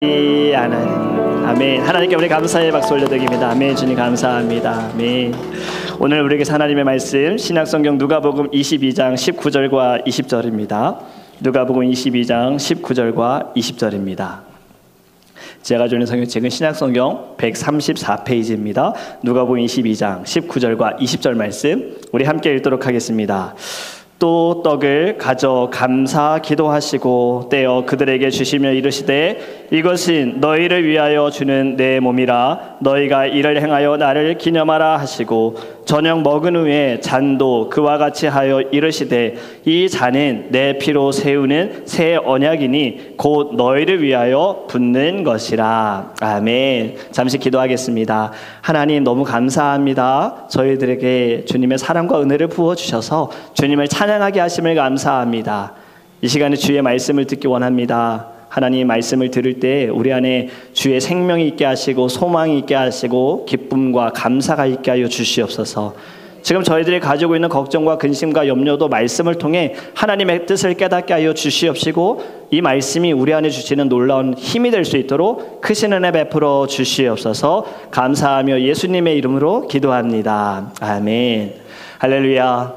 하나님, 아멘. 하나님께 우리 감사의 박수 올려드립니다. 아멘. 주님 감사합니다. 아멘. 오늘 우리에게 하나님의 말씀 신약성경 누가복음 22장 19절과 20절입니다. 누가복음 22장 19절과 20절입니다. 제가 주는 성경책은 신약성경 134페이지입니다. 누가복음 22장 19절과 20절 말씀 우리 함께 읽도록 하겠습니다. 또 떡을 가져 감사 기도하시고 떼어 그들에게 주시며 이르시되 이것은 너희를 위하여 주는 내 몸이라 너희가 이를 행하여 나를 기념하라 하시고 저녁 먹은 후에 잔도 그와 같이 하여 이르시되 이 잔은 내 피로 세우는 새 언약이니 곧 너희를 위하여 붓는 것이라. 아멘. 잠시 기도하겠습니다. 하나님 너무 감사합니다. 저희들에게 주님의 사랑과 은혜를 부어주셔서 주님을 찬양하게 하심을 감사합니다. 이 시간에 주의 말씀을 듣기 원합니다. 하나님 말씀을 들을 때 우리 안에 주의 생명이 있게 하시고 소망이 있게 하시고 기쁨과 감사가 있게 하여 주시옵소서. 지금 저희들이 가지고 있는 걱정과 근심과 염려도 말씀을 통해 하나님의 뜻을 깨닫게 하여 주시옵시고 이 말씀이 우리 안에 주시는 놀라운 힘이 될 수 있도록 크신 은혜 베풀어 주시옵소서. 감사하며 예수님의 이름으로 기도합니다. 아멘. 할렐루야.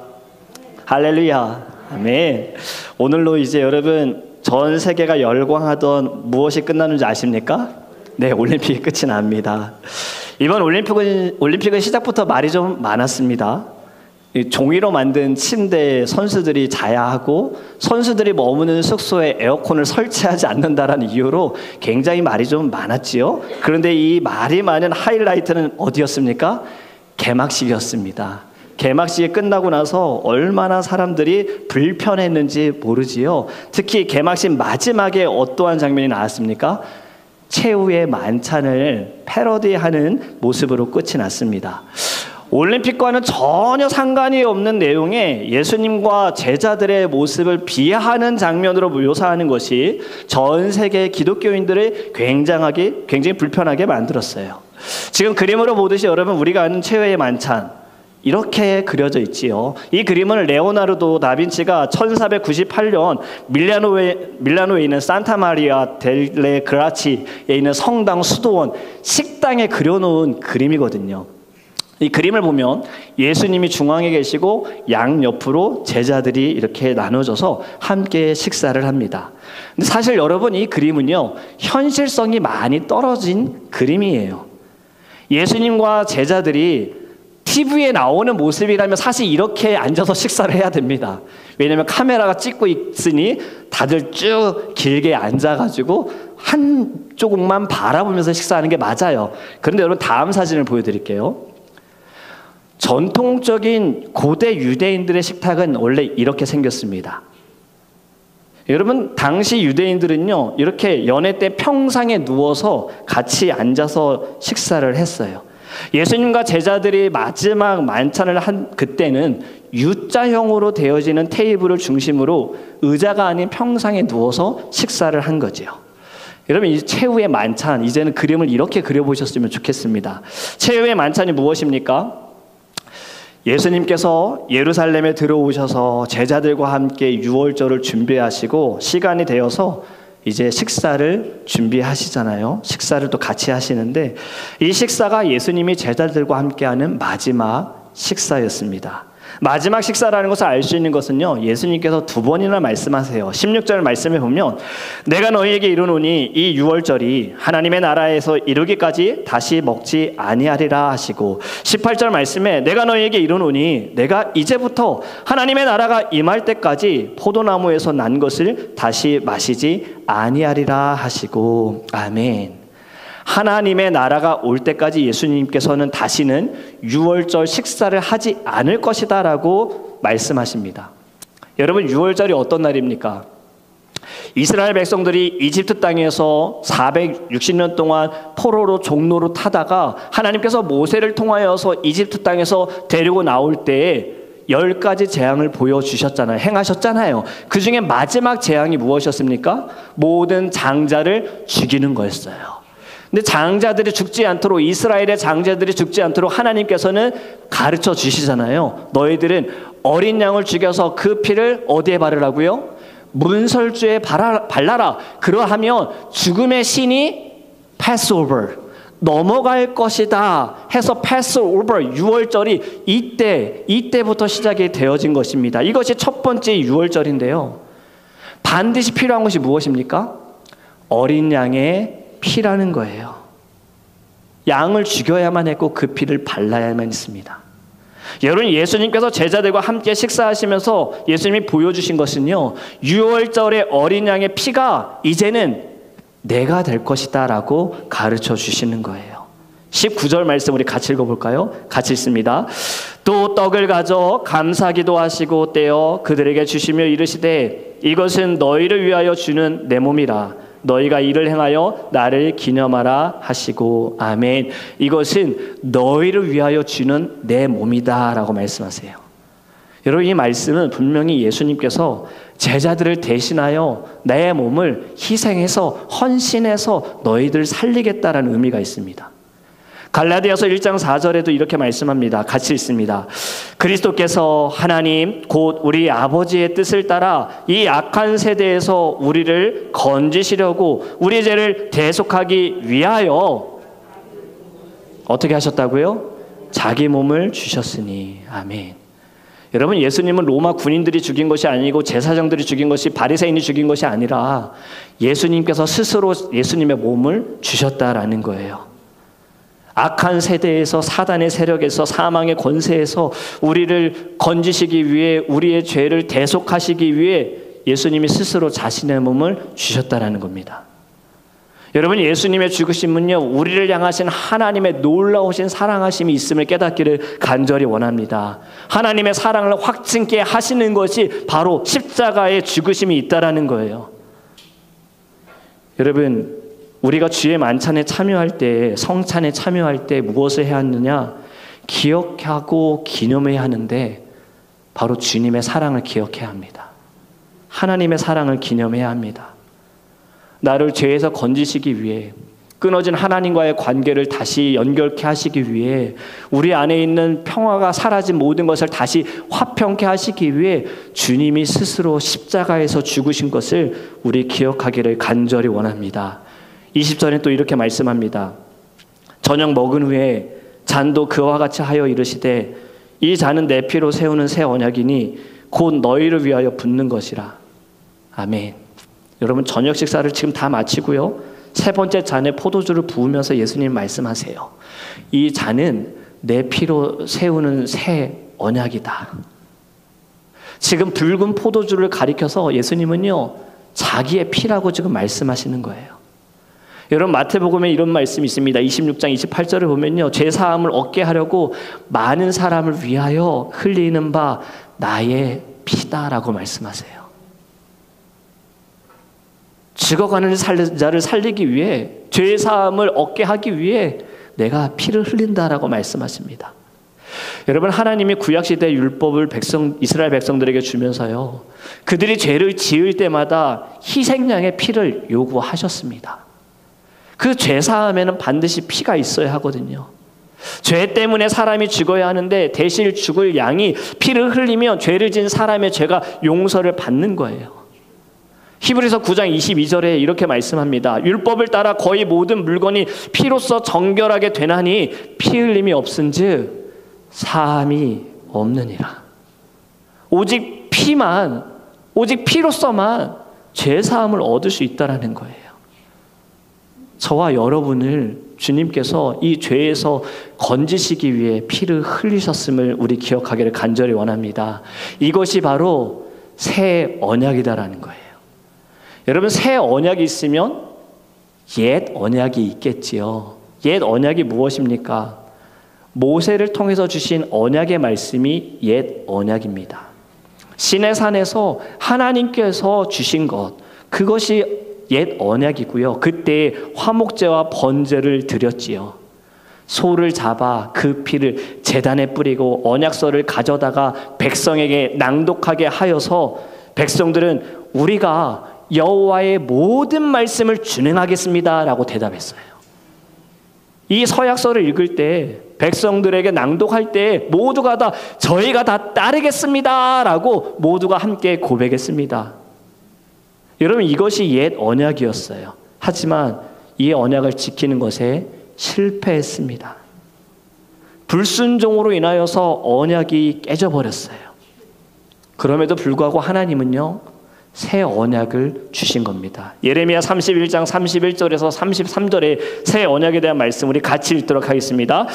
할렐루야. 아멘. 오늘로 이제 여러분 전 세계가 열광하던 무엇이 끝나는 줄 아십니까? 네, 올림픽이 끝이 납니다. 이번 올림픽은 시작부터 말이 좀 많았습니다. 종이로 만든 침대에 선수들이 자야 하고 선수들이 머무는 숙소에 에어컨을 설치하지 않는다라는 이유로 굉장히 말이 좀 많았지요. 그런데 이 말이 많은 하이라이트는 어디였습니까? 개막식이었습니다. 개막식이 끝나고 나서 얼마나 사람들이 불편했는지 모르지요. 특히 개막식 마지막에 어떠한 장면이 나왔습니까? 최후의 만찬을 패러디하는 모습으로 끝이 났습니다. 올림픽과는 전혀 상관이 없는 내용의 예수님과 제자들의 모습을 비하하는 장면으로 묘사하는 것이 전 세계 기독교인들을 굉장히 불편하게 만들었어요. 지금 그림으로 보듯이 여러분 우리가 아는 최후의 만찬 이렇게 그려져 있지요. 이 그림은 레오나르도 다빈치가 1498년 밀라노에 있는 산타 마리아 델레 그라치에 있는 성당 수도원 식당에 그려놓은 그림이거든요. 이 그림을 보면 예수님이 중앙에 계시고 양옆으로 제자들이 이렇게 나눠져서 함께 식사를 합니다. 근데 사실 여러분 이 그림은요 현실성이 많이 떨어진 그림이에요. 예수님과 제자들이 TV에 나오는 모습이라면 사실 이렇게 앉아서 식사를 해야 됩니다. 왜냐하면 카메라가 찍고 있으니 다들 쭉 길게 앉아가지고 한쪽만 바라보면서 식사하는 게 맞아요. 그런데 여러분 다음 사진을 보여드릴게요. 전통적인 고대 유대인들의 식탁은 원래 이렇게 생겼습니다. 여러분 당시 유대인들은요 이렇게 연회 때 평상에 누워서 같이 앉아서 식사를 했어요. 예수님과 제자들이 마지막 만찬을 한 그때는 U자형으로 되어지는 테이블을 중심으로 의자가 아닌 평상에 누워서 식사를 한 거죠. 여러분 이 최후의 만찬 이제는 그림을 이렇게 그려보셨으면 좋겠습니다. 최후의 만찬이 무엇입니까? 예수님께서 예루살렘에 들어오셔서 제자들과 함께 유월절을 준비하시고 시간이 되어서 이제 식사를 준비하시잖아요. 식사를 또 같이 하시는데 이 식사가 예수님이 제자들과 함께하는 마지막 식사였습니다. 마지막 식사라는 것을 알 수 있는 것은요 예수님께서 두 번이나 말씀하세요. 16절 말씀에 보면 내가 너희에게 이르노니 이 유월절이 하나님의 나라에서 이루기까지 다시 먹지 아니하리라 하시고 18절 말씀에 내가 너희에게 이르노니 내가 이제부터 하나님의 나라가 임할 때까지 포도나무에서 난 것을 다시 마시지 아니하리라 하시고 아멘. 하나님의 나라가 올 때까지 예수님께서는 다시는 유월절 식사를 하지 않을 것이다 라고 말씀하십니다. 여러분 유월절이 어떤 날입니까? 이스라엘 백성들이 이집트 땅에서 460년 동안 포로로 종로로 타다가 하나님께서 모세를 통하여서 이집트 땅에서 데리고 나올 때에 10가지 재앙을 보여주셨잖아요. 행하셨잖아요. 그 중에 마지막 재앙이 무엇이었습니까? 모든 장자를 죽이는 거였어요. 근데 장자들이 죽지 않도록 이스라엘의 장자들이 죽지 않도록 하나님께서는 가르쳐 주시잖아요. 너희들은 어린 양을 죽여서 그 피를 어디에 바르라고요? 문설주에 발라라. 그러하면 죽음의 신이 패스오버, 넘어갈 것이다 해서 패스오버 6월절이 이때부터 시작이 되어진 것입니다. 이것이 첫 번째 6월절인데요. 반드시 필요한 것이 무엇입니까? 어린 양의 피라는 거예요. 양을 죽여야만 했고 그 피를 발라야만 했습니다. 여러분, 예수님께서 제자들과 함께 식사하시면서 예수님이 보여주신 것은요, 6월절의 어린 양의 피가 이제는 내가 될 것이다 라고 가르쳐 주시는 거예요. 19절 말씀 우리 같이 읽어볼까요? 같이 읽습니다. 또 떡을 가져 감사기도 하시고 떼어 그들에게 주시며 이르시되 이것은 너희를 위하여 주는 내 몸이라. 너희가 이를 행하여 나를 기념하라 하시고 아멘. 이것은 너희를 위하여 주는 내 몸이다 라고 말씀하세요. 여러분, 이 말씀은 분명히 예수님께서 제자들을 대신하여 내 몸을 희생해서 헌신해서 너희들 살리겠다라는 의미가 있습니다. 갈라디아서 1장 4절에도 이렇게 말씀합니다. 같이 읽습니다. 그리스도께서 하나님 곧 우리 아버지의 뜻을 따라 이 악한 세대에서 우리를 건지시려고 우리 죄를 대속하기 위하여 어떻게 하셨다고요? 자기 몸을 주셨으니. 아멘. 여러분, 예수님은 로마 군인들이 죽인 것이 아니고 제사장들이 죽인 것이, 바리새인이 죽인 것이 아니라 예수님께서 스스로 예수님의 몸을 주셨다라는 거예요. 악한 세대에서, 사단의 세력에서, 사망의 권세에서 우리를 건지시기 위해, 우리의 죄를 대속하시기 위해 예수님이 스스로 자신의 몸을 주셨다라는 겁니다. 여러분, 예수님의 죽으심은요, 우리를 향하신 하나님의 놀라우신 사랑하심이 있음을 깨닫기를 간절히 원합니다. 하나님의 사랑을 확증케 하시는 것이 바로 십자가의 죽으심이 있다라는 거예요. 여러분, 우리가 주의 만찬에 참여할 때, 성찬에 참여할 때 무엇을 해야 하느냐? 기억하고 기념해야 하는데 바로 주님의 사랑을 기억해야 합니다. 하나님의 사랑을 기념해야 합니다. 나를 죄에서 건지시기 위해, 끊어진 하나님과의 관계를 다시 연결케 하시기 위해, 우리 안에 있는 평화가 사라진 모든 것을 다시 화평케 하시기 위해 주님이 스스로 십자가에서 죽으신 것을 우리 기억하기를 간절히 원합니다. 20절에 또 이렇게 말씀합니다. 저녁 먹은 후에 잔도 그와 같이 하여 이르시되 이 잔은 내 피로 세우는 새 언약이니 곧 너희를 위하여 붓는 것이라. 아멘. 여러분, 저녁 식사를 지금 다 마치고요, 세 번째 잔에 포도주를 부으면서 예수님 말씀하세요. 이 잔은 내 피로 세우는 새 언약이다. 지금 붉은 포도주를 가리켜서 예수님은요, 자기의 피라고 지금 말씀하시는 거예요. 여러분, 마태복음에 이런 말씀이 있습니다. 26장 28절을 보면요, 죄사함을 얻게 하려고 많은 사람을 위하여 흘리는 바 나의 피다라고 말씀하세요. 죽어가는 자를 살리기 위해, 죄사함을 얻게 하기 위해 내가 피를 흘린다라고 말씀하십니다. 여러분, 하나님이 구약시대 율법을 이스라엘 백성들에게 주면서요, 그들이 죄를 지을 때마다 희생양의 피를 요구하셨습니다. 그 죄사함에는 반드시 피가 있어야 하거든요. 죄 때문에 사람이 죽어야 하는데 대신 죽을 양이 피를 흘리면 죄를 지은 사람의 죄가 용서를 받는 거예요. 히브리서 9장 22절에 이렇게 말씀합니다. 율법을 따라 거의 모든 물건이 피로써 정결하게 되나니 피 흘림이 없은즉 사함이 없느니라. 오직 피로서만 죄사함을 얻을 수 있다라는 거예요. 저와 여러분을 주님께서 이 죄에서 건지시기 위해 피를 흘리셨음을 우리 기억하기를 간절히 원합니다. 이것이 바로 새 언약이다라는 거예요. 여러분, 새 언약이 있으면 옛 언약이 있겠지요. 옛 언약이 무엇입니까? 모세를 통해서 주신 언약의 말씀이 옛 언약입니다. 시내산에서 하나님께서 주신 것, 그것이 옛 언약이고요. 그때 화목제와 번제를 드렸지요. 소를 잡아 그 피를 제단에 뿌리고 언약서를 가져다가 백성에게 낭독하게 하여서 백성들은 우리가 여호와의 모든 말씀을 준행하겠습니다라고 대답했어요. 이 서약서를 읽을 때, 백성들에게 낭독할 때 모두가 다 저희가 다 따르겠습니다라고 모두가 함께 고백했습니다. 여러분 이것이 옛 언약이었어요. 하지만 이 언약을 지키는 것에 실패했습니다. 불순종으로 인하여서 언약이 깨져버렸어요. 그럼에도 불구하고 하나님은요 새 언약을 주신 겁니다. 예레미야 31장 31절에서 33절에 새 언약에 대한 말씀 우리 같이 읽도록 하겠습니다.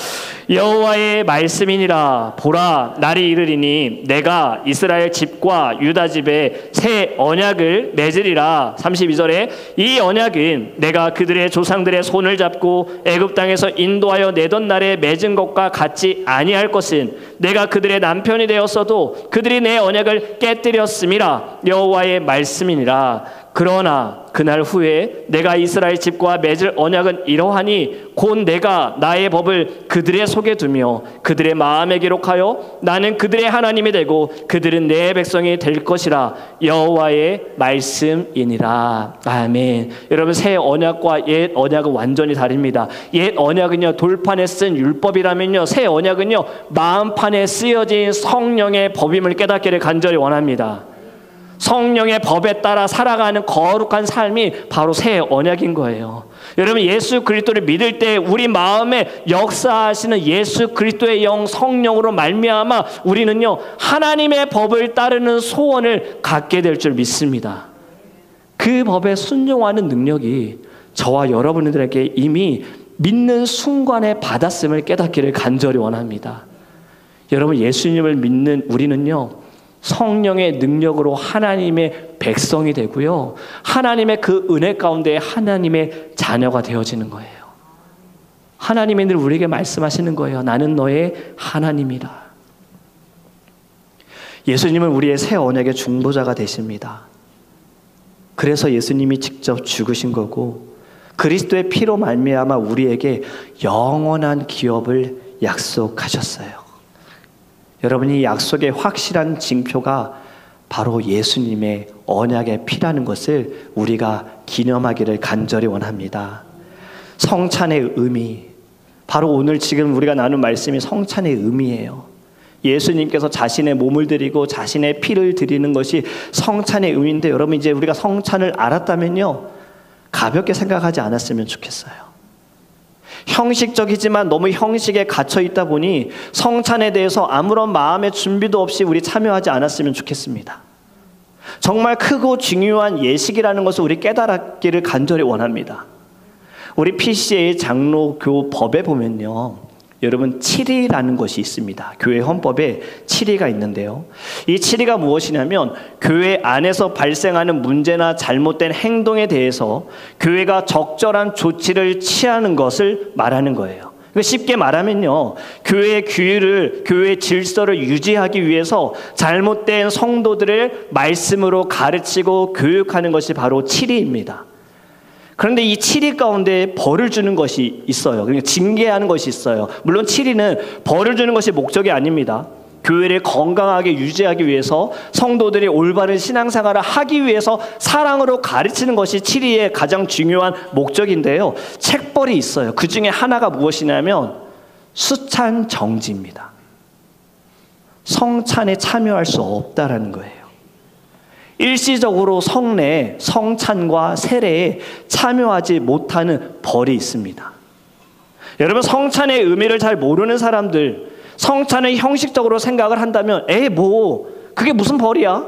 여호와의 말씀이니라. 보라, 날이 이르리니 내가 이스라엘 집과 유다 집에 새 언약을 맺으리라. 32절에 이 언약은 내가 그들의 조상들의 손을 잡고 애굽 땅에서 인도하여 내던 날에 맺은 것과 같지 아니할 것은 내가 그들의 남편이 되었어도 그들이 내 언약을 깨뜨렸음이라. 여호와의 말씀이니라. 그러나 그날 후에 내가 이스라엘 집과 맺을 언약은 이러하니 곧 내가 나의 법을 그들의 속에 두며 그들의 마음에 기록하여 나는 그들의 하나님이 되고 그들은 내 백성이 될 것이라. 여호와의 말씀이니라. 아멘. 여러분 새 언약과 옛 언약은 완전히 다릅니다. 옛 언약은요 돌판에 쓴 율법이라면요 새 언약은요 마음판에 쓰여진 성령의 법임을 깨닫기를 간절히 원합니다. 성령의 법에 따라 살아가는 거룩한 삶이 바로 새 언약인 거예요. 여러분 예수 그리스도를 믿을 때 우리 마음에 역사하시는 예수 그리스도의 영 성령으로 말미암아 우리는요 하나님의 법을 따르는 소원을 갖게 될 줄 믿습니다. 그 법에 순종하는 능력이 저와 여러분들에게 이미 믿는 순간에 받았음을 깨닫기를 간절히 원합니다. 여러분 예수님을 믿는 우리는요 성령의 능력으로 하나님의 백성이 되고요 하나님의 그 은혜 가운데 하나님의 자녀가 되어지는 거예요. 하나님이 늘 우리에게 말씀하시는 거예요. 나는 너의 하나님이라. 예수님은 우리의 새 언약의 중보자가 되십니다. 그래서 예수님이 직접 죽으신 거고 그리스도의 피로 말미암아 우리에게 영원한 기업을 약속하셨어요. 여러분 이 약속의 확실한 징표가 바로 예수님의 언약의 피라는 것을 우리가 기념하기를 간절히 원합니다. 성찬의 의미, 바로 오늘 지금 우리가 나눈 말씀이 성찬의 의미예요. 예수님께서 자신의 몸을 드리고 자신의 피를 드리는 것이 성찬의 의미인데 여러분 이제 우리가 성찬을 알았다면요 가볍게 생각하지 않았으면 좋겠어요. 형식적이지만 너무 형식에 갇혀 있다 보니 성찬에 대해서 아무런 마음의 준비도 없이 우리 참여하지 않았으면 좋겠습니다. 정말 크고 중요한 예식이라는 것을 우리 깨달았기를 간절히 원합니다. 우리 PCA 장로교 법에 보면요 여러분 7위라는 것이 있습니다. 교회 헌법에 7위가 있는데요 이 7위가 무엇이냐면 교회 안에서 발생하는 문제나 잘못된 행동에 대해서 교회가 적절한 조치를 취하는 것을 말하는 거예요. 쉽게 말하면요 교회의 규율을 교회의 질서를 유지하기 위해서 잘못된 성도들을 말씀으로 가르치고 교육하는 것이 바로 7위입니다. 그런데 이 7위 가운데 벌을 주는 것이 있어요. 그러니까 징계하는 것이 있어요. 물론 7위는 벌을 주는 것이 목적이 아닙니다. 교회를 건강하게 유지하기 위해서 성도들이 올바른 신앙생활을 하기 위해서 사랑으로 가르치는 것이 7위의 가장 중요한 목적인데요. 책벌이 있어요. 그 중에 하나가 무엇이냐면 수찬 정지입니다. 성찬에 참여할 수 없다라는 거예요. 일시적으로 성례, 성찬과 세례에 참여하지 못하는 벌이 있습니다. 여러분 성찬의 의미를 잘 모르는 사람들 성찬을 형식적으로 생각을 한다면 그게 무슨 벌이야?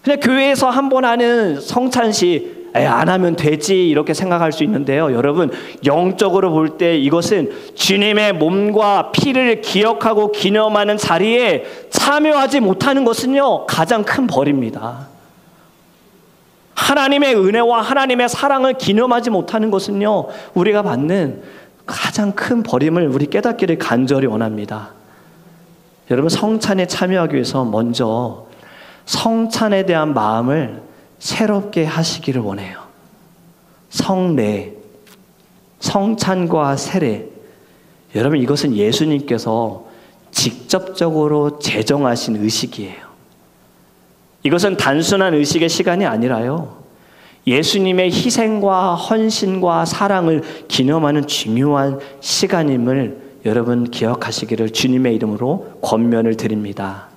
그냥 교회에서 한 번 하는 성찬식 안 하면 되지 이렇게 생각할 수 있는데요. 여러분 영적으로 볼 때 이것은 주님의 몸과 피를 기억하고 기념하는 자리에 참여하지 못하는 것은요 가장 큰 벌입니다. 하나님의 은혜와 하나님의 사랑을 기념하지 못하는 것은요 우리가 받는 가장 큰 벌임을 우리 깨닫기를 간절히 원합니다. 여러분 성찬에 참여하기 위해서 먼저 성찬에 대한 마음을 새롭게 하시기를 원해요. 성례, 성찬과 세례, 여러분 이것은 예수님께서 직접적으로 제정하신 의식이에요. 이것은 단순한 의식의 시간이 아니라요 예수님의 희생과 헌신과 사랑을 기념하는 중요한 시간임을 여러분 기억하시기를 주님의 이름으로 권면을 드립니다.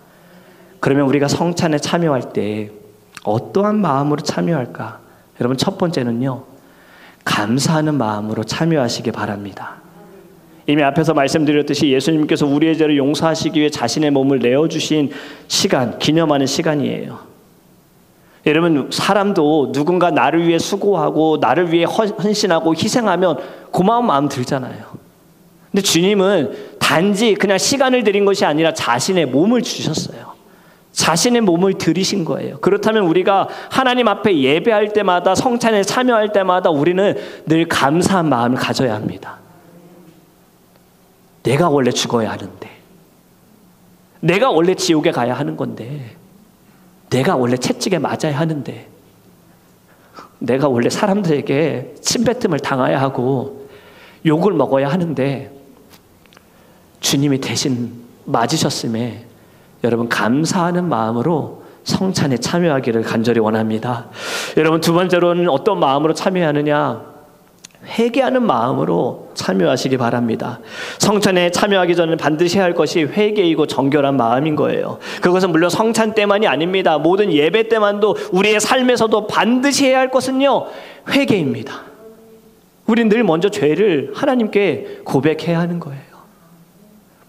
그러면 우리가 성찬에 참여할 때 어떠한 마음으로 참여할까? 여러분, 첫 번째는요, 감사하는 마음으로 참여하시기 바랍니다. 이미 앞에서 말씀드렸듯이 예수님께서 우리의 죄를 용서하시기 위해 자신의 몸을 내어주신 시간, 기념하는 시간이에요. 여러분, 사람도 누군가 나를 위해 수고하고 나를 위해 헌신하고 희생하면 고마운 마음 들잖아요. 근데 주님은 단지 그냥 시간을 드린 것이 아니라 자신의 몸을 주셨어요. 자신의 몸을 드리신 거예요. 그렇다면 우리가 하나님 앞에 예배할 때마다, 성찬에 참여할 때마다 우리는 늘 감사한 마음을 가져야 합니다. 내가 원래 죽어야 하는데, 내가 원래 지옥에 가야 하는 건데, 내가 원래 채찍에 맞아야 하는데, 내가 원래 사람들에게 침뱉음을 당해야 하고 욕을 먹어야 하는데 주님이 대신 맞으셨음에 여러분, 감사하는 마음으로 성찬에 참여하기를 간절히 원합니다. 여러분, 두 번째로는 어떤 마음으로 참여하느냐? 회개하는 마음으로 참여하시기 바랍니다. 성찬에 참여하기 전에 반드시 해야 할 것이 회개이고 정결한 마음인 거예요. 그것은 물론 성찬 때만이 아닙니다. 모든 예배 때만도 우리의 삶에서도 반드시 해야 할 것은요, 회개입니다. 우린 늘 먼저 죄를 하나님께 고백해야 하는 거예요.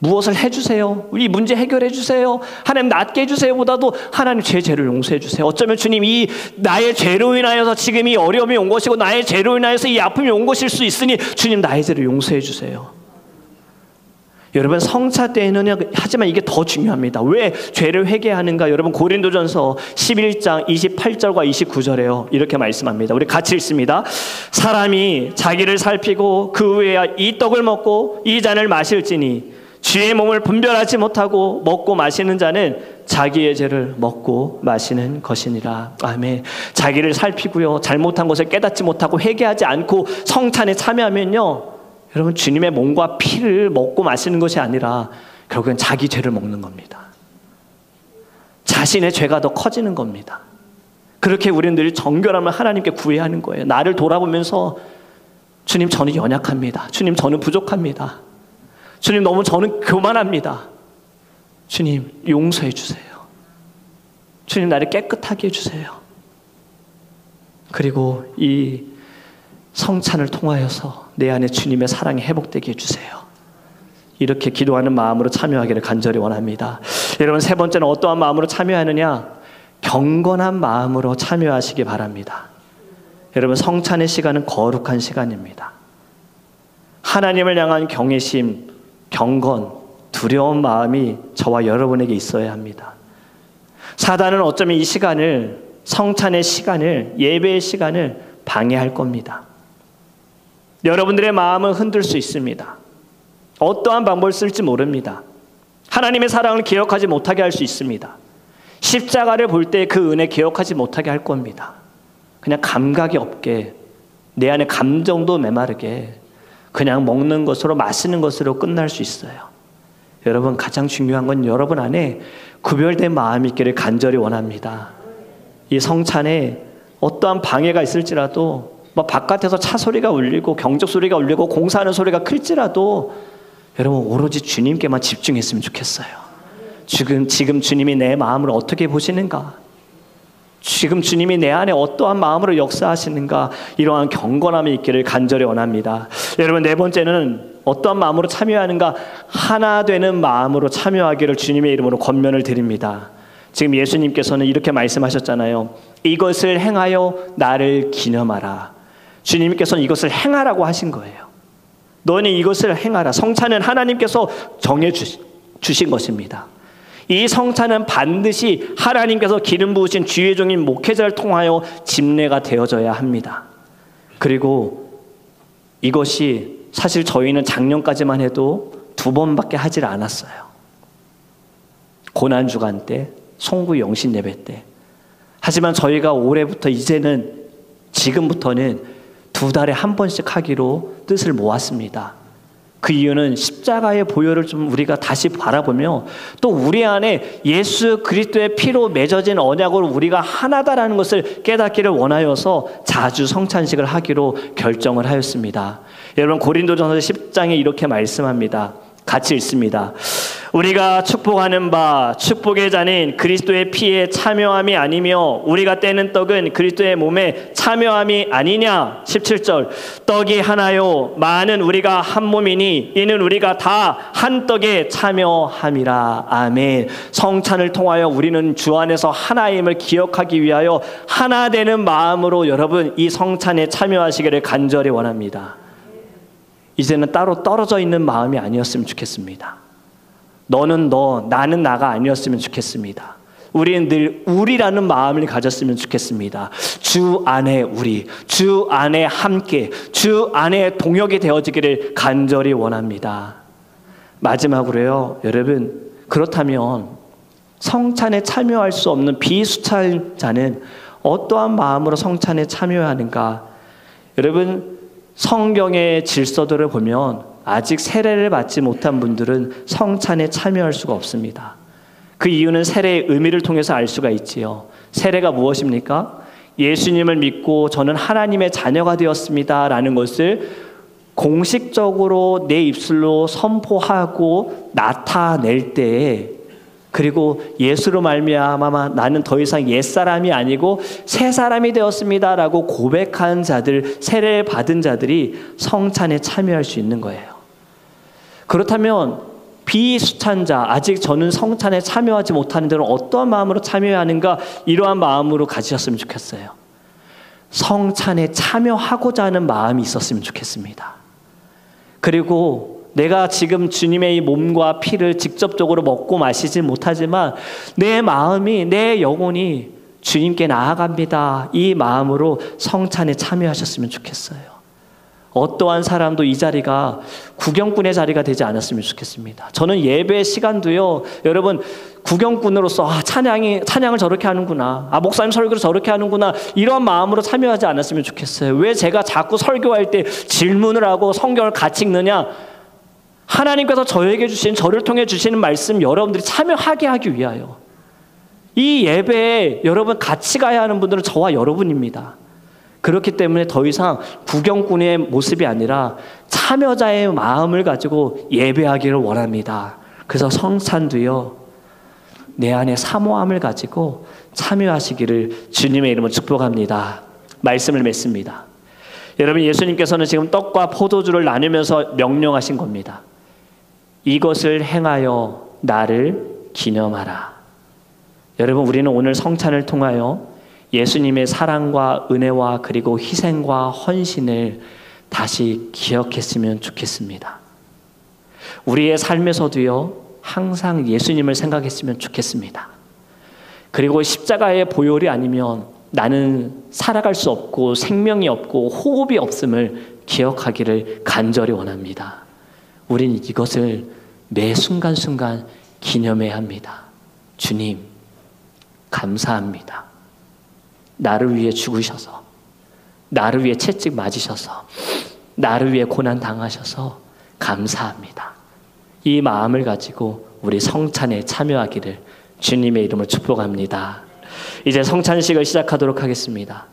무엇을 해주세요, 우리 문제 해결해 주세요, 하나님 낫게 해주세요 보다도 하나님 제 죄를 용서해 주세요. 어쩌면 주님, 이 나의 죄로 인하여서 지금 이 어려움이 온 것이고 나의 죄로 인하여서 이 아픔이 온 것일 수 있으니 주님, 나의 죄를 용서해 주세요. 여러분, 성차 때에는 하지만 이게 더 중요합니다. 왜 죄를 회개하는가? 여러분, 고린도전서 11장 28절과 29절에요 이렇게 말씀합니다. 우리 같이 읽습니다. 사람이 자기를 살피고 그 후에야 이 떡을 먹고 이 잔을 마실지니 주의 몸을 분별하지 못하고 먹고 마시는 자는 자기의 죄를 먹고 마시는 것이니라. 아멘. 자기를 살피고요, 잘못한 것을 깨닫지 못하고 회개하지 않고 성찬에 참여하면요, 여러분, 주님의 몸과 피를 먹고 마시는 것이 아니라 결국엔 자기 죄를 먹는 겁니다. 자신의 죄가 더 커지는 겁니다. 그렇게 우리는 늘 정결함을 하나님께 구해야 하는 거예요. 나를 돌아보면서 주님, 저는 연약합니다. 주님, 저는 부족합니다. 주님, 너무 저는 교만합니다. 주님, 용서해 주세요. 주님, 나를 깨끗하게 해주세요. 그리고 이 성찬을 통하여서 내 안에 주님의 사랑이 회복되게 해주세요. 이렇게 기도하는 마음으로 참여하기를 간절히 원합니다. 여러분, 세 번째는 어떠한 마음으로 참여하느냐? 경건한 마음으로 참여하시기 바랍니다. 여러분, 성찬의 시간은 거룩한 시간입니다. 하나님을 향한 경외심, 경건, 두려운 마음이 저와 여러분에게 있어야 합니다. 사단은 어쩌면 이 시간을, 성찬의 시간을, 예배의 시간을 방해할 겁니다. 여러분들의 마음을 흔들 수 있습니다. 어떠한 방법을 쓸지 모릅니다. 하나님의 사랑을 기억하지 못하게 할 수 있습니다. 십자가를 볼 때 그 은혜 기억하지 못하게 할 겁니다. 그냥 감각이 없게, 내 안에 감정도 메마르게 그냥 먹는 것으로, 마시는 것으로 끝날 수 있어요. 여러분, 가장 중요한 건 여러분 안에 구별된 마음이 있기를 간절히 원합니다. 이 성찬에 어떠한 방해가 있을지라도, 뭐 바깥에서 차 소리가 울리고 경적 소리가 울리고 공사하는 소리가 클지라도 여러분, 오로지 주님께만 집중했으면 좋겠어요. 지금 주님이 내 마음을 어떻게 보시는가? 지금 주님이 내 안에 어떠한 마음으로 역사하시는가? 이러한 경건함이 있기를 간절히 원합니다. 여러분, 네 번째는 어떠한 마음으로 참여하는가? 하나 되는 마음으로 참여하기를 주님의 이름으로 권면을 드립니다. 지금 예수님께서는 이렇게 말씀하셨잖아요. 이것을 행하여 나를 기념하라. 주님께서는 이것을 행하라고 하신 거예요. 너는 이것을 행하라. 성찬은 하나님께서 정해주신 것입니다. 이 성찬은 반드시 하나님께서 기름 부으신 주의 종인 목회자를 통하여 집례가 되어져야 합니다. 그리고 이것이 사실 저희는 작년까지만 해도 2번밖에 하질 않았어요. 고난주간 때, 송구 영신 예배 때. 하지만 저희가 올해부터 지금부터는 2달에 1번씩 하기로 뜻을 모았습니다. 그 이유는 십자가의 보혈을 좀 우리가 다시 바라보며 또 우리 안에 예수 그리스도의 피로 맺어진 언약으로 우리가 하나다라는 것을 깨닫기를 원하여서 자주 성찬식을 하기로 결정을 하였습니다. 여러분, 고린도전서 10장에 이렇게 말씀합니다. 같이 읽습니다. 우리가 축복하는 바 축복의 잔인 그리스도의 피에 참여함이 아니며 우리가 떼는 떡은 그리스도의 몸에 참여함이 아니냐. 17절 떡이 하나요 많은 우리가 한 몸이니 이는 우리가 다 한 떡에 참여함이라. 아멘. 성찬을 통하여 우리는 주 안에서 하나임을 기억하기 위하여 하나 되는 마음으로 여러분 이 성찬에 참여하시기를 간절히 원합니다. 이제는 따로 떨어져 있는 마음이 아니었으면 좋겠습니다. 너는 너, 나는 나가 아니었으면 좋겠습니다. 우리는 늘 우리라는 마음을 가졌으면 좋겠습니다. 주 안에 우리, 주 안에 함께, 주 안에 동역이 되어지기를 간절히 원합니다. 마지막으로요, 여러분, 그렇다면 성찬에 참여할 수 없는 비수찬자는 어떠한 마음으로 성찬에 참여하는가? 여러분, 성경의 질서들을 보면 아직 세례를 받지 못한 분들은 성찬에 참여할 수가 없습니다. 그 이유는 세례의 의미를 통해서 알 수가 있지요. 세례가 무엇입니까? 예수님을 믿고 저는 하나님의 자녀가 되었습니다 라는 것을 공식적으로 내 입술로 선포하고 나타낼 때에, 그리고 예수로 말미암아 나는 더 이상 옛사람이 아니고 새사람이 되었습니다 라고 고백한 자들, 세례를 받은 자들이 성찬에 참여할 수 있는 거예요. 그렇다면 비수찬자, 아직 저는 성찬에 참여하지 못하는 데는 어떠한 마음으로 참여해야 하는가? 이러한 마음으로 가지셨으면 좋겠어요. 성찬에 참여하고자 하는 마음이 있었으면 좋겠습니다. 그리고 내가 지금 주님의 이 몸과 피를 직접적으로 먹고 마시지 못하지만 내 마음이, 내 영혼이 주님께 나아갑니다. 이 마음으로 성찬에 참여하셨으면 좋겠어요. 어떠한 사람도 이 자리가 구경꾼의 자리가 되지 않았으면 좋겠습니다. 저는 예배 시간도요, 여러분 구경꾼으로서 찬양을 저렇게 하는구나, 목사님 설교를 저렇게 하는구나, 이런 마음으로 참여하지 않았으면 좋겠어요. 왜 제가 자꾸 설교할 때 질문을 하고 성경을 같이 읽느냐? 하나님께서 저에게 주신, 저를 통해 주시는 말씀 여러분들이 참여하게 하기 위하여. 이 예배에 여러분 같이 가야 하는 분들은 저와 여러분입니다. 그렇기 때문에 더 이상 구경꾼의 모습이 아니라 참여자의 마음을 가지고 예배하기를 원합니다. 그래서 성찬도요, 내 안에 사모함을 가지고 참여하시기를 주님의 이름으로 축복합니다. 말씀을 맺습니다. 여러분, 예수님께서는 지금 떡과 포도주를 나누면서 명령하신 겁니다. 이것을 행하여 나를 기념하라. 여러분, 우리는 오늘 성찬을 통하여 예수님의 사랑과 은혜와 그리고 희생과 헌신을 다시 기억했으면 좋겠습니다. 우리의 삶에서도요, 항상 예수님을 생각했으면 좋겠습니다. 그리고 십자가의 보혈이 아니면 나는 살아갈 수 없고 생명이 없고 호흡이 없음을 기억하기를 간절히 원합니다. 우린 이것을 매 순간순간 기념해야 합니다. 주님, 감사합니다. 나를 위해 죽으셔서, 나를 위해 채찍 맞으셔서, 나를 위해 고난 당하셔서 감사합니다. 이 마음을 가지고 우리 성찬에 참여하기를 주님의 이름으로 축복합니다. 이제 성찬식을 시작하도록 하겠습니다.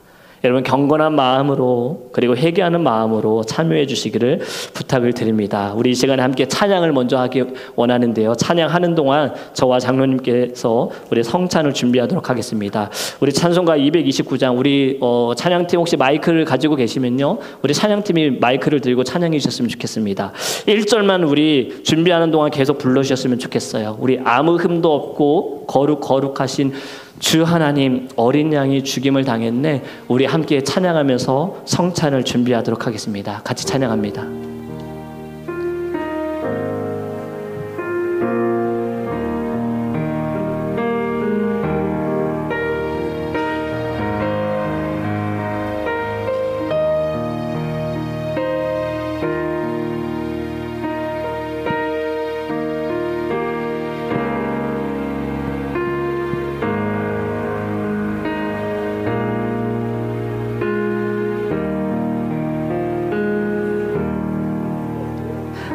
여러분, 경건한 마음으로 그리고 회개하는 마음으로 참여해 주시기를 부탁을 드립니다. 우리 이 시간에 함께 찬양을 먼저 하기 원하는데요, 찬양하는 동안 저와 장로님께서 우리 성찬을 준비하도록 하겠습니다. 우리 찬송가 229장, 우리 찬양팀 혹시 마이크를 가지고 계시면요, 우리 찬양팀이 마이크를 들고 찬양해 주셨으면 좋겠습니다. 1절만 우리 준비하는 동안 계속 불러주셨으면 좋겠어요. 우리 아무 흠도 없고 거룩하신 주 하나님, 어린 양이 죽임을 당했네. 우리 함께 찬양하면서 성찬을 준비하도록 하겠습니다. 같이 찬양합니다.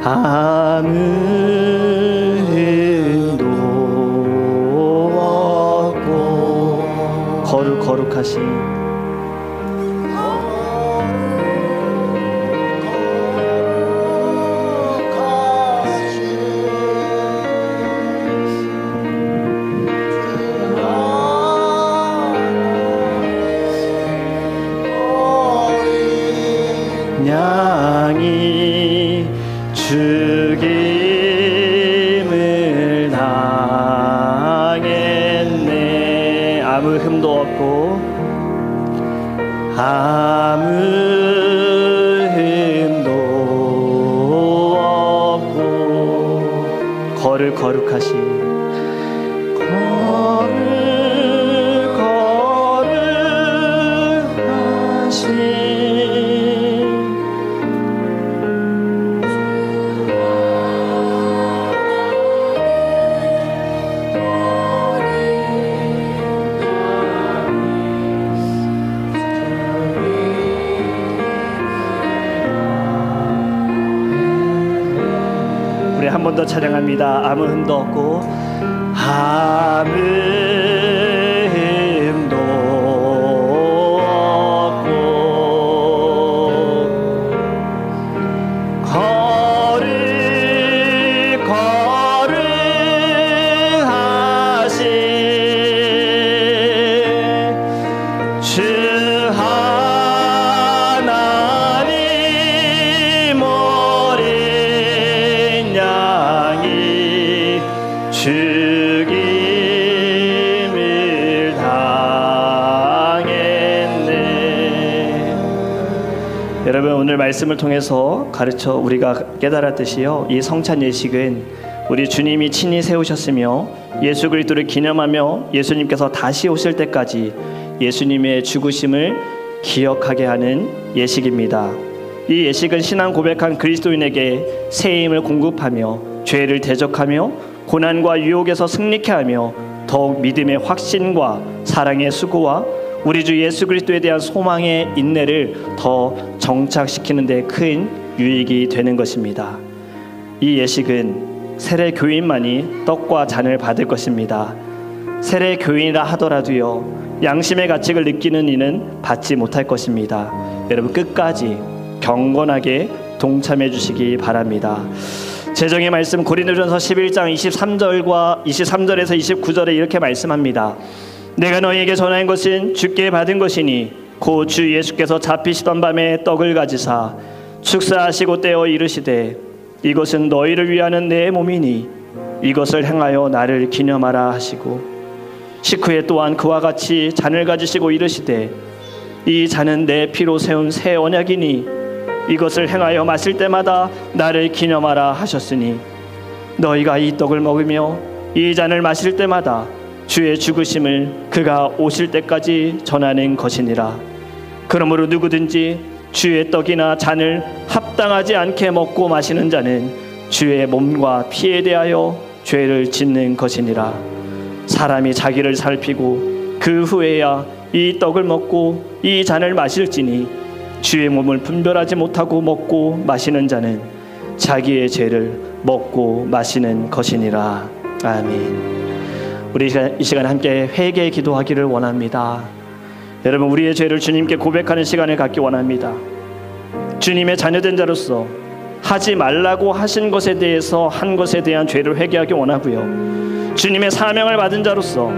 아무 흠도 없고 거룩하신 거룩하신 한 번 더 찬양합니다. 아무 흠도 없고 아무 흠도 없고 거룩하신 주 하나님 어린 양이 죽임을 당했네. 여러분, 오늘 말씀을 통해서 가르쳐 우리가 깨달았듯이요, 이 성찬 예식은 우리 주님이 친히 세우셨으며 예수 그리스도를 기념하며 예수님께서 다시 오실 때까지 예수님의 죽으심을 기억하게 하는 예식입니다. 이 예식은 신앙 고백한 그리스도인에게 새 힘을 공급하며 죄를 대적하며 고난과 유혹에서 승리케 하며 더욱 믿음의 확신과 사랑의 수고와 우리 주 예수 그리스도에 대한 소망의 인내를 더 정착시키는 데 큰 유익이 되는 것입니다. 이 예식은 세례 교인만이 떡과 잔을 받을 것입니다. 세례 교인이라 하더라도요, 양심의 가책을 느끼는 이는 받지 못할 것입니다. 여러분, 끝까지 경건하게 동참해 주시기 바랍니다. 제정의 말씀 고린도전서 11장 23절에서 29절에 이렇게 말씀합니다. 내가 너희에게 전한 것은 주께 받은 것이니 곧 주 예수께서 잡히시던 밤에 떡을 가지사 축사하시고 떼어 이르시되 이것은 너희를 위하는 내 몸이니 이것을 행하여 나를 기념하라 하시고 식후에 또한 그와 같이 잔을 가지시고 이르시되 이 잔은 내 피로 세운 새 언약이니 이것을 행하여 마실 때마다 나를 기념하라 하셨으니 너희가 이 떡을 먹으며 이 잔을 마실 때마다 주의 죽으심을 그가 오실 때까지 전하는 것이니라. 그러므로 누구든지 주의 떡이나 잔을 합당하지 않게 먹고 마시는 자는 주의 몸과 피에 대하여 죄를 짓는 것이니라. 사람이 자기를 살피고 그 후에야 이 떡을 먹고 이 잔을 마실지니 주의 몸을 분별하지 못하고 먹고 마시는 자는 자기의 죄를 먹고 마시는 것이니라. 아멘. 우리 이 시간 함께 회개 기도하기를 원합니다. 여러분, 우리의 죄를 주님께 고백하는 시간을 갖기 원합니다. 주님의 자녀된 자로서 하지 말라고 하신 것에 대해서 한 것에 대한 죄를 회개하기 원하고요, 주님의 사명을 받은 자로서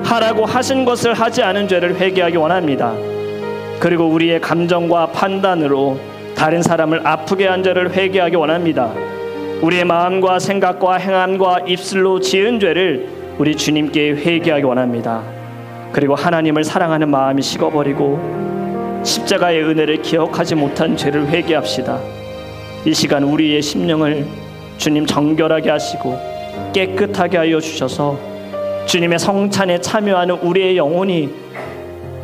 하라고 하신 것을 하지 않은 죄를 회개하기 원합니다. 그리고 우리의 감정과 판단으로 다른 사람을 아프게 한 죄를 회개하기 원합니다. 우리의 마음과 생각과 행함과 입술로 지은 죄를 우리 주님께 회개하기 원합니다. 그리고 하나님을 사랑하는 마음이 식어버리고 십자가의 은혜를 기억하지 못한 죄를 회개합시다. 이 시간 우리의 심령을 주님 정결하게 하시고 깨끗하게 하여 주셔서 주님의 성찬에 참여하는 우리의 영혼이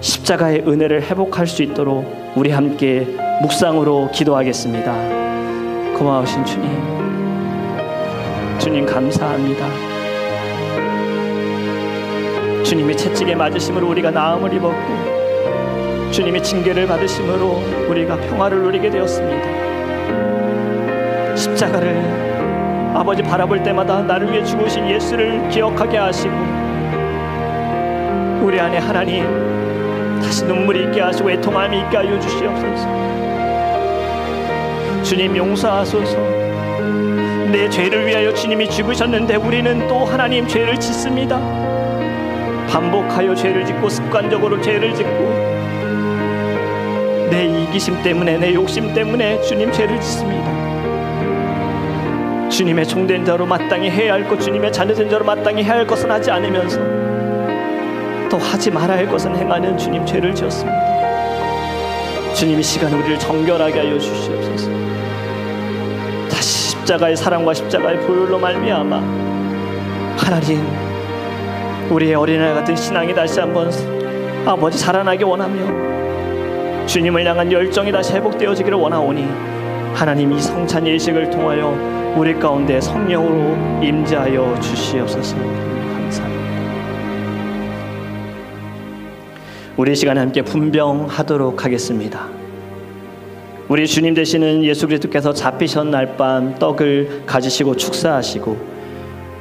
십자가의 은혜를 회복할 수 있도록 우리 함께 묵상으로 기도하겠습니다. 고마우신 주님, 주님 감사합니다. 주님의 채찍에 맞으심으로 우리가 나음을 입었고 주님의 징계를 받으심으로 우리가 평화를 누리게 되었습니다. 십자가를 아버지 바라볼 때마다 나를 위해 죽으신 예수를 기억하게 하시고 우리 안에 하나님 다시 눈물이 있게 하시고 애통함이 있게 하여 주시옵소서. 주님 용서하소서. 내 죄를 위하여 주님이 죽으셨는데 우리는 또 하나님 죄를 짓습니다. 반복하여 죄를 짓고 습관적으로 죄를 짓고 내 이기심 때문에 내 욕심 때문에 주님 죄를 짓습니다. 주님의 종된 자로 마땅히 해야 할 것, 주님의 자녀된 자로 마땅히 해야 할 것은 하지 않으면서 또 하지 말아야 할 것은 행하는 주님 죄를 지었습니다. 주님 이 시간 우리를 정결하게 하여 주시옵소서. 다시 십자가의 사랑과 십자가의 보혈로 말미암아 하나님, 우리의 어린아이 같은 신앙이 다시 한번 아버지 자라나기 원하며 주님을 향한 열정이 다시 회복되어지기를 원하오니 하나님, 이 성찬 예식을 통하여 우리 가운데 성령으로 임재하여 주시옵소서. 감사합니다. 우리 시간에 함께 분병하도록 하겠습니다. 우리 주님 되시는 예수 그리스도께서 잡히신 날 밤 떡을 가지시고 축사하시고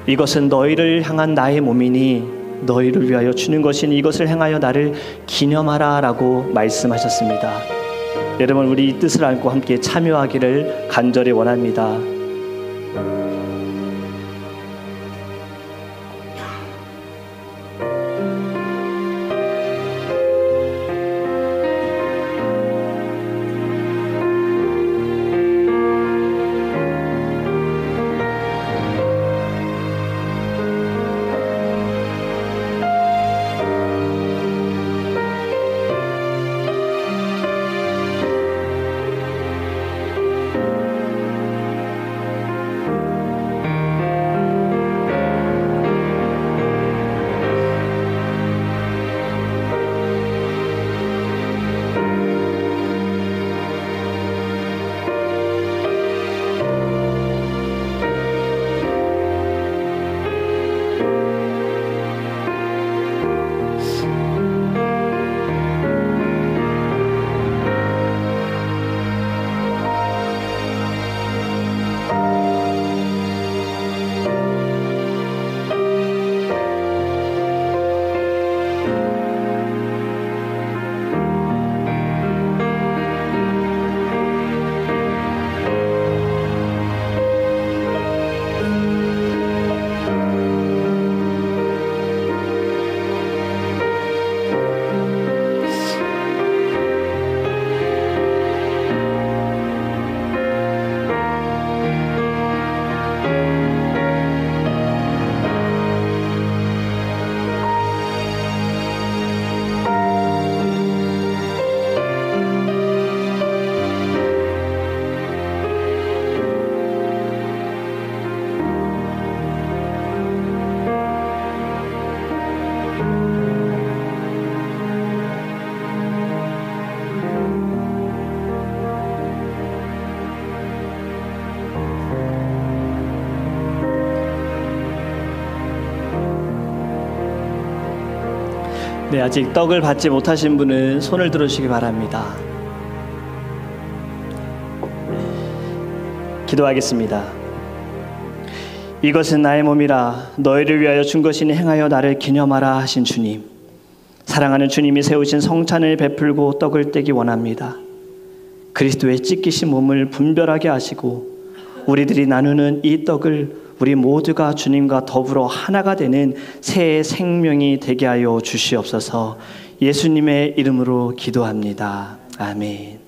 이것은 너희를 향한 나의 몸이니 너희를 위하여 주는 것이니 이것을 행하여 나를 기념하라 라고 말씀하셨습니다. 여러분, 우리 이 뜻을 안고 함께 참여하기를 간절히 원합니다. 네, 아직 떡을 받지 못하신 분은 손을 들어주시기 바랍니다. 기도하겠습니다. 이것은 나의 몸이라 너희를 위하여 준 것이니 행하여 나를 기념하라 하신 주님, 사랑하는 주님이 세우신 성찬을 베풀고 떡을 떼기 원합니다. 그리스도의 찢기신 몸을 분별하게 하시고 우리들이 나누는 이 떡을 우리 모두가 주님과 더불어 하나가 되는 새 생명이 되게 하여 주시옵소서. 예수님의 이름으로 기도합니다. 아멘.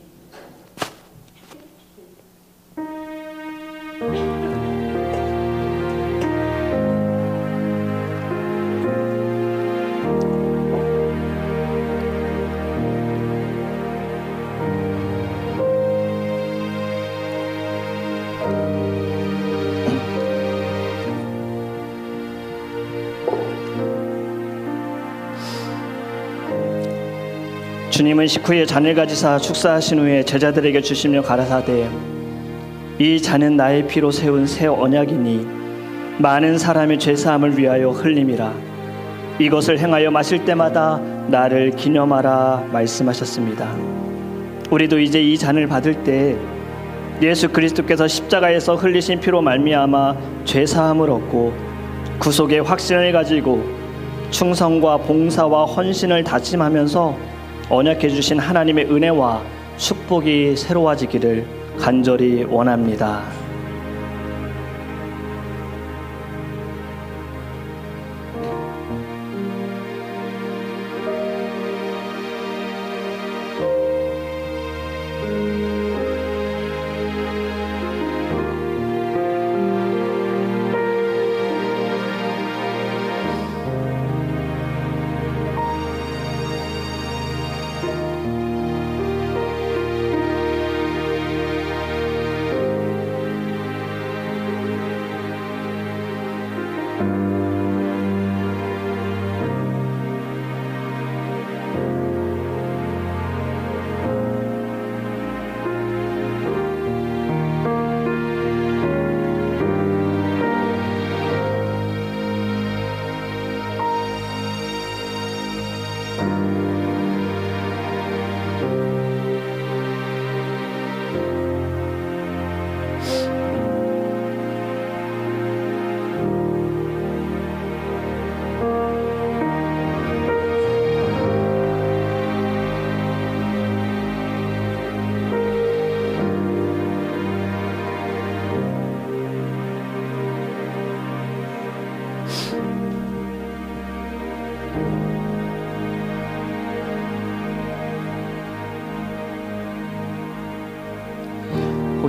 주님은 식후에 잔을 가지사 축사하신 후에 제자들에게 주시며 가라사대, 이 잔은 나의 피로 세운 새 언약이니 많은 사람의 죄사함을 위하여 흘림이라. 이것을 행하여 마실 때마다 나를 기념하라 말씀하셨습니다. 우리도 이제 이 잔을 받을 때 예수 그리스도께서 십자가에서 흘리신 피로 말미암아 죄사함을 얻고 구속의 확신을 가지고 충성과 봉사와 헌신을 다짐하면서 언약해 주신 하나님의 은혜와 축복이 새로워지기를 간절히 원합니다.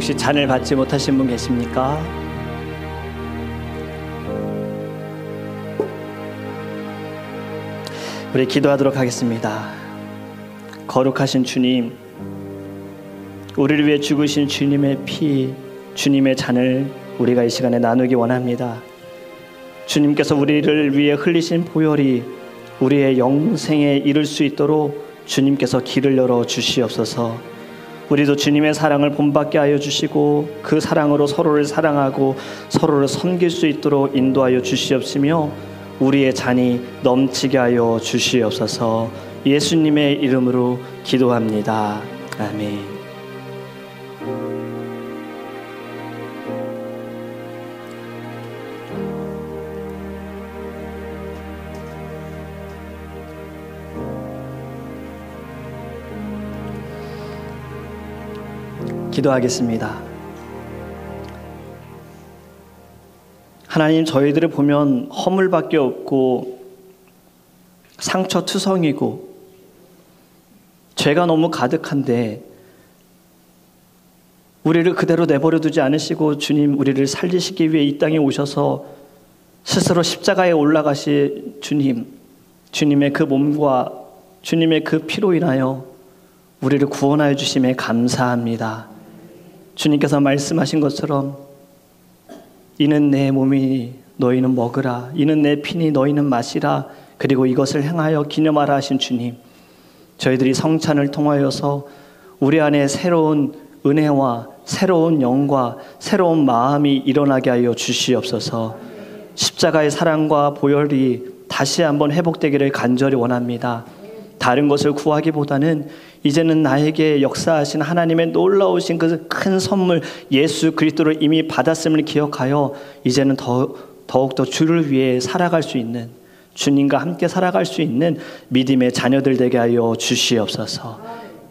혹시 잔을 받지 못하신 분 계십니까? 우리 기도하도록 하겠습니다. 거룩하신 주님, 우리를 위해 죽으신 주님의 피, 주님의 잔을 우리가 이 시간에 나누기 원합니다. 주님께서 우리를 위해 흘리신 보혈이 우리의 영생에 이를 수 있도록 주님께서 길을 열어 주시옵소서. 우리도 주님의 사랑을 본받게 하여 주시고 그 사랑으로 서로를 사랑하고 서로를 섬길 수 있도록 인도하여 주시옵시며 우리의 잔이 넘치게 하여 주시옵소서. 예수님의 이름으로 기도합니다. 아멘. 기도하겠습니다. 하나님, 저희들을 보면 허물밖에 없고 상처투성이고 죄가 너무 가득한데 우리를 그대로 내버려 두지 않으시고 주님, 우리를 살리시기 위해 이 땅에 오셔서 스스로 십자가에 올라가신 주님, 주님의 그 몸과 주님의 그 피로 인하여 우리를 구원하여 주심에 감사합니다. 주님께서 말씀하신 것처럼 이는 내 몸이 너희는 먹으라, 이는 내 피니 너희는 마시라, 그리고 이것을 행하여 기념하라 하신 주님, 저희들이 성찬을 통하여서 우리 안에 새로운 은혜와 새로운 영과 새로운 마음이 일어나게 하여 주시옵소서. 십자가의 사랑과 보혈이 다시 한번 회복되기를 간절히 원합니다. 다른 것을 구하기보다는 이제는 나에게 역사하신 하나님의 놀라우신 그 큰 선물 예수 그리스도를 이미 받았음을 기억하여 이제는 더욱더 주를 위해 살아갈 수 있는, 주님과 함께 살아갈 수 있는 믿음의 자녀들 되게 하여 주시옵소서.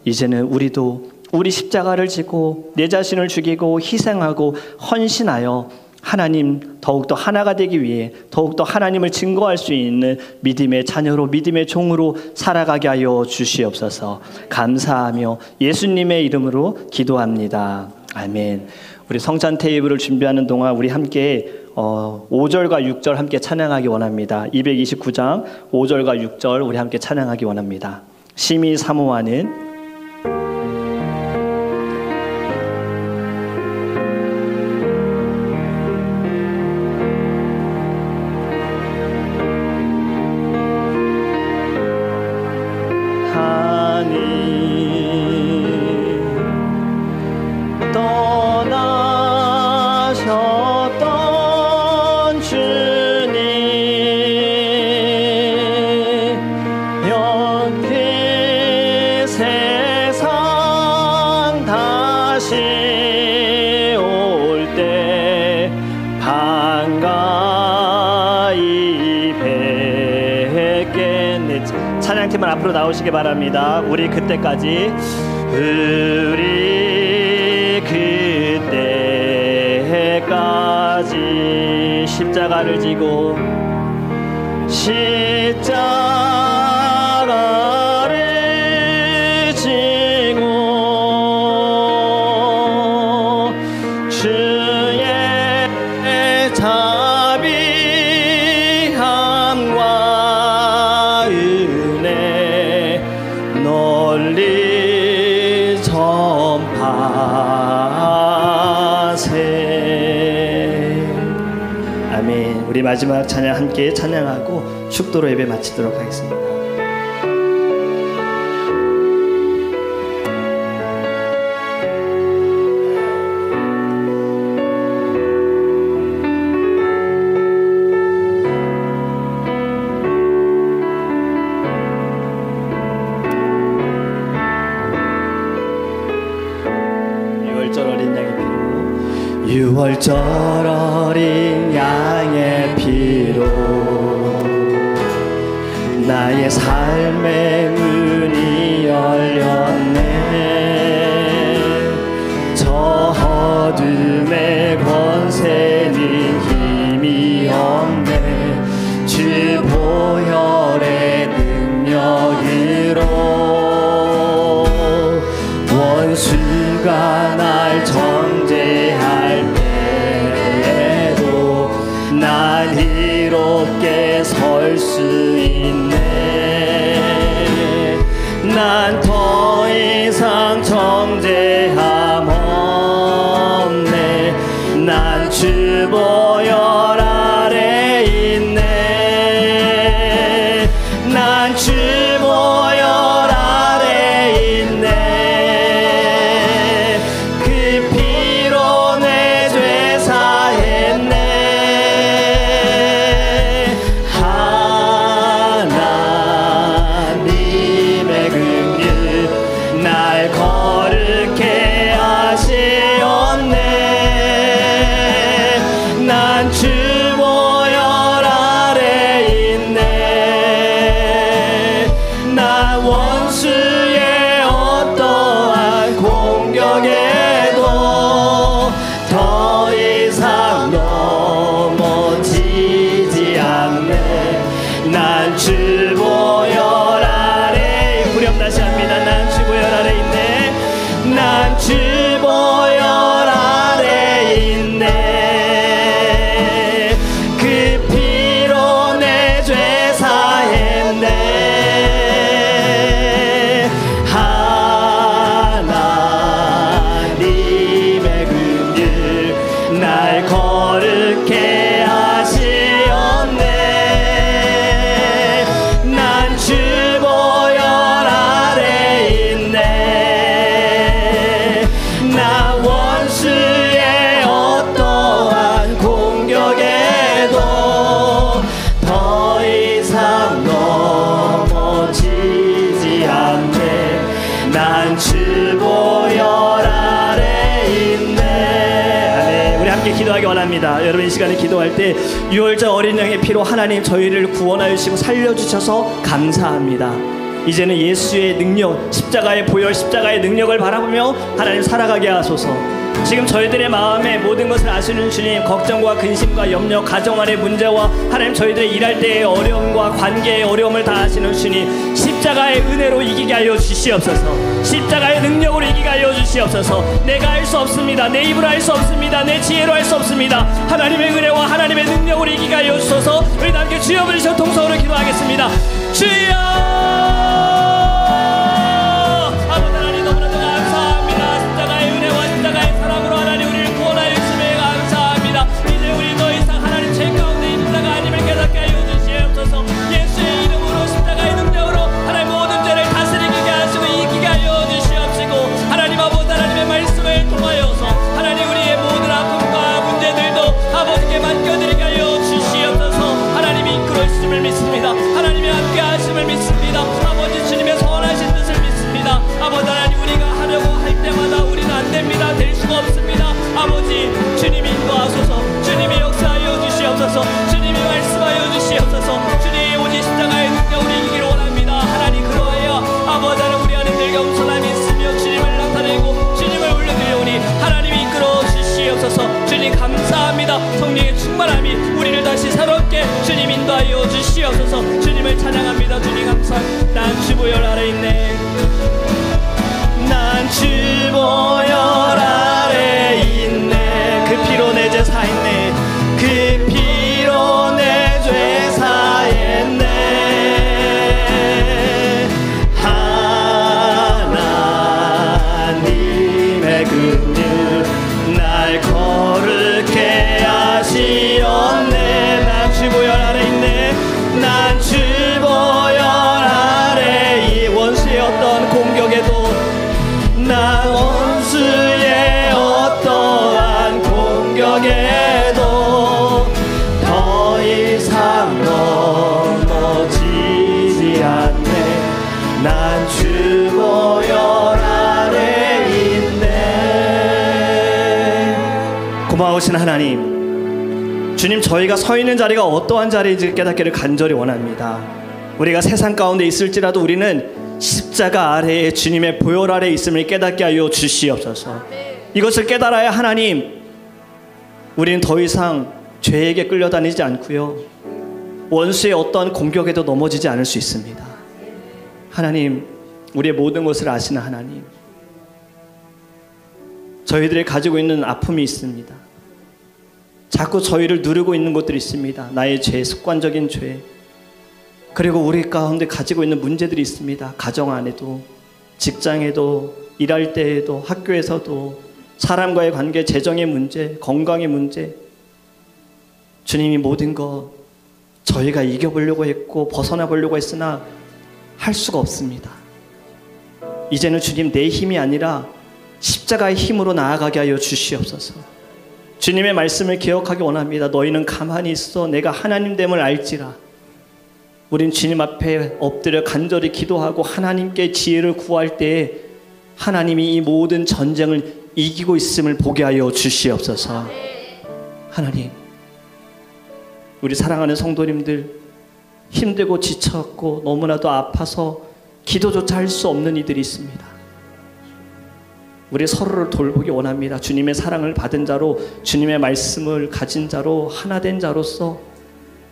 이제는 우리도 우리 십자가를 지고 내 자신을 죽이고 희생하고 헌신하여 하나님 더욱더 하나가 되기 위해 더욱더 하나님을 증거할 수 있는 믿음의 자녀로, 믿음의 종으로 살아가게 하여 주시옵소서. 감사하며 예수님의 이름으로 기도합니다. 아멘. 우리 성찬 테이블을 준비하는 동안 우리 함께 5절과 6절 함께 찬양하기 원합니다. 229장 5절과 6절 우리 함께 찬양하기 원합니다. 심히 사모하는 찬양팀은 앞으로 나오시기 바랍니다. 우리 그때까지 십자가를 지고 십자가를 지고 주의 자비함과 은혜 널리 전파세. 아멘. 우리 마지막 찬양 함께 찬양하고 축도로 예배 마치도록 하겠습니다. 6월절 어린 양의 피로 나의 삶의 문이 열렸네. 저 어둠의 권세는 힘이 없네. 주 보혈의 능력으로 원수가 날 정죄 주 보혈 아래 있네. 난 주 보혈 아래 있네. 그 피로 내 죄 사했네. 하나님의 긍휼 날 거룩해 하시었네. 난 주 보혈 아래 있네. 나 원수의 어떠한 공격에도 더 이상 넘어지지 않네. 난 주 보혈 아래, 후렴 다시 합니다. 난 주 보혈 아래 있네. 난 주 보혈 아래 있네. 그 피로 내 죄 사했네. 하나님의 긍휼 날 거룩해 하시었네. 난 주 보혈 아래 있네. 나 원수의 어떠한 공격에도 더 이상 넘어지지 않네. 난 주 보혈 아래 있네. 아멘. 우리 함께 기도하기 원합니다. 여러분 이 시간에 기도할 때 유월절 어린 양의 피로 하나님 저희를 구원하여 주시고 살려주셔서 감사합니다. 이제는 예수의 능력, 십자가의 보혈, 십자가의 능력을 바라보며 하나님 살아가게 하소서. 지금 저희들의 마음에 모든 것을 아시는 주님, 걱정과 근심과 염려, 가정 안의 문제와 하나님 저희들의 일할 때의 어려움과 관계의 어려움을 다 아시는 주님, 십자가의 은혜로 이기게 하여 주시옵소서. 십자가의 능력으로 이기게 하여 주시옵소서. 내가 할 수 없습니다. 내 입으로 할 수 없습니다. 내 지혜로 할 수 없습니다. 하나님의 은혜와 하나님의 능력으로 이기게 하여 주소서. 우리 함께 주여 부르시고 통성으로 기도하겠습니다. 주여! 믿습니다. 하나님의 함께 하심을 믿습니다. 아버지 주님의 선하신 뜻을 믿습니다. 아버지 하나님 우리가 하려고 할 때마다 우리는 안 됩니다. 될 수가 없습니다. 아버지 주님이 인도하소서. 주님이 역사하여 주시옵소서. 주님이 말씀하여 주시옵소서. 주님 오직 십자가의 능력으로 이기기를 원합니다. 하나님 그러하여 아버지 하나님 우리 안에 늘 겸손함이 있으며 주님을 나타내고 주님을 올려드리오니 하나님이 이끌어 주시옵소서. 주님 감사합니다. 성령의 충만함이 우리를 다시 새롭게 주님 인도하여 주시옵소서. 주님을 찬양합니다. 주님 감사합니다. 난 주 보혈 아래 있네. 난 주 보혈 아래 있네. 그 피로 내 죄 사했네. 그 피로 내 죄 사했네. 하나님의 긍휼 날 거룩해 하시었네. 난 주 보혈 아래 있네. 난 주 보혈 아래 이 원수의 어떤 공격에도 나 원수의 어떠한 공격에도 더 이상 넘어지지 않네. 난 주 보혈 아래 있네. 고마우신 하나님, 주님 저희가 서 있는 자리가 어떠한 자리인지 깨닫기를 간절히 원합니다. 우리가 세상 가운데 있을지라도 우리는 십자가 아래에 주님의 보혈 아래에 있음을 깨닫게 하여 주시옵소서. 이것을 깨달아야 하나님 우리는 더 이상 죄에게 끌려다니지 않고요 원수의 어떠한 공격에도 넘어지지 않을 수 있습니다. 하나님 우리의 모든 것을 아시는 하나님, 저희들이 가지고 있는 아픔이 있습니다. 자꾸 저희를 누르고 있는 것들이 있습니다. 나의 죄, 습관적인 죄, 그리고 우리 가운데 가지고 있는 문제들이 있습니다. 가정 안에도, 직장에도, 일할 때에도, 학교에서도, 사람과의 관계, 재정의 문제, 건강의 문제, 주님이 모든 것 저희가 이겨보려고 했고 벗어나 보려고 했으나 할 수가 없습니다. 이제는 주님 내 힘이 아니라 십자가의 힘으로 나아가게 하여 주시옵소서. 주님의 말씀을 기억하기 원합니다. 너희는 가만히 있어 내가 하나님됨을 알지라. 우린 주님 앞에 엎드려 간절히 기도하고 하나님께 지혜를 구할 때에 하나님이 이 모든 전쟁을 이기고 있음을 보게 하여 주시옵소서. 하나님, 우리 사랑하는 성도님들 힘들고 지쳤고 너무나도 아파서 기도조차 할 수 없는 이들이 있습니다. 우리 서로를 돌보기 원합니다. 주님의 사랑을 받은 자로, 주님의 말씀을 가진 자로, 하나 된 자로서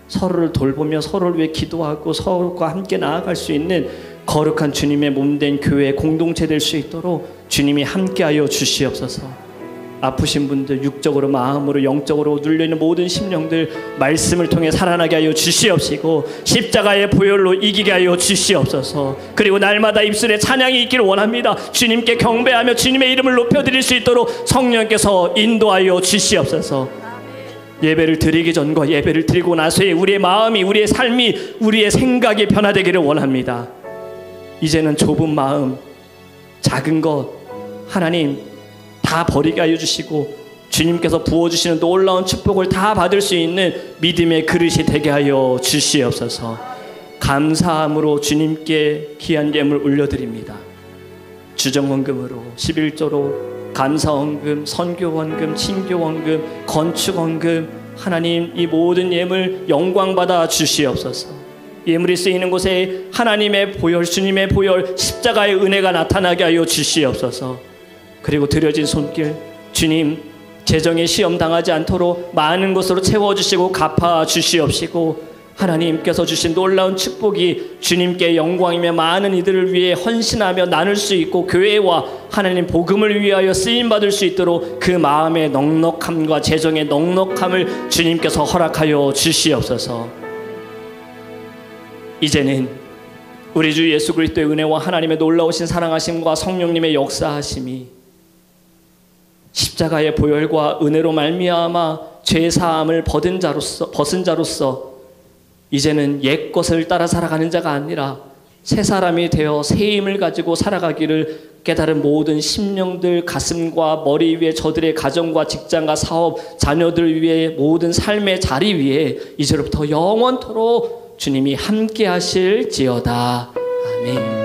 서로를 돌보며 서로를 위해 기도하고 서로가 함께 나아갈 수 있는 거룩한 주님의 몸된 교회 공동체 될 수 있도록 주님이 함께하여 주시옵소서. 아프신 분들, 육적으로 마음으로 영적으로 눌려있는 모든 심령들 말씀을 통해 살아나게 하여 주시옵시고 십자가의 보혈로 이기게 하여 주시옵소서. 그리고 날마다 입술에 찬양이 있기를 원합니다. 주님께 경배하며 주님의 이름을 높여드릴 수 있도록 성령께서 인도하여 주시옵소서. 예배를 드리기 전과 예배를 드리고 나서의 우리의 마음이, 우리의 삶이, 우리의 생각이 변화되기를 원합니다. 이제는 좁은 마음, 작은 것 하나님 다 버리게 하여 주시고 주님께서 부어주시는 놀라운 축복을 다 받을 수 있는 믿음의 그릇이 되게 하여 주시옵소서. 감사함으로 주님께 귀한 예물 올려드립니다. 주정헌금으로 11조로 감사헌금, 선교헌금, 친교헌금, 건축헌금 하나님 이 모든 예물 영광받아 주시옵소서. 예물이 쓰이는 곳에 하나님의 보혈, 주님의 보혈, 십자가의 은혜가 나타나게 하여 주시옵소서. 그리고 드려진 손길 주님 재정에 시험 당하지 않도록 많은 것으로 채워주시고 갚아 주시옵시고 하나님께서 주신 놀라운 축복이 주님께 영광이며 많은 이들을 위해 헌신하며 나눌 수 있고 교회와 하나님 복음을 위하여 쓰임받을 수 있도록 그 마음의 넉넉함과 재정의 넉넉함을 주님께서 허락하여 주시옵소서. 이제는 우리 주 예수 그리스도의 은혜와 하나님의 놀라우신 사랑하심과 성령님의 역사하심이 십자가의 보혈과 은혜로 말미암아 죄사함을 벗은 자로서 이제는 옛 것을 따라 살아가는 자가 아니라 새 사람이 되어 새 힘을 가지고 살아가기를 깨달은 모든 심령들 가슴과 머리 위에 저들의 가정과 직장과 사업 자녀들 위해 모든 삶의 자리 위에 이제로부터 영원토록 주님이 함께 하실지어다. 아멘.